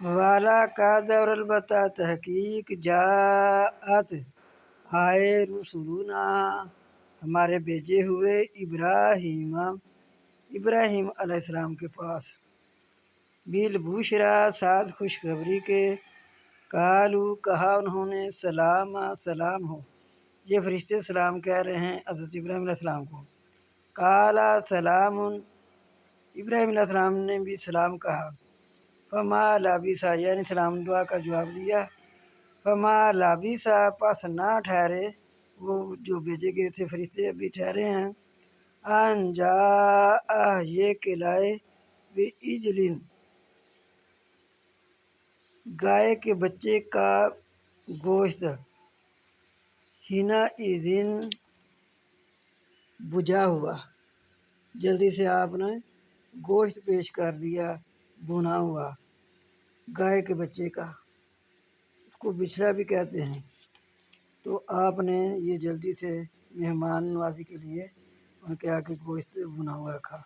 والا کا دور البتہ تحقیق جاءت آئے رسولنا ہمارے بھیجے ہوئے ابراہیم علیہ السلام کے پاس بالبشرا ساتھ خوشخبری کے قالو کہا انہوں نے سلام ہو۔ یہ فرشتے سلام کہہ رہے ہیں حضرت ابراہیم علیہ السلام کو۔ قالا سلام ابراہیم علیہ السلام نے بھی سلام کہا۔ فما لبث یعنی سلام دعا کا جواب دیا۔ فما لبث پس نہ ٹھہرے وہ جو بھیجے گئے تھے فرشتے ابھی ٹھہرے ہیں۔ ان جاء یہ کہ لائے بعجل گائے کے بچے کا گوشت حینئذ بجھا ہوا، جلدی سے آپ نے گوشت پیش کر دیا بھنا ہوا گائے کے بچے کا، اس کو بچھڑا بھی کہتے ہیں۔ تو آپ نے یہ جلدی سے مہمان نوازی کے لیے ان کے آگے گوشت بھنا ہوا رکھا۔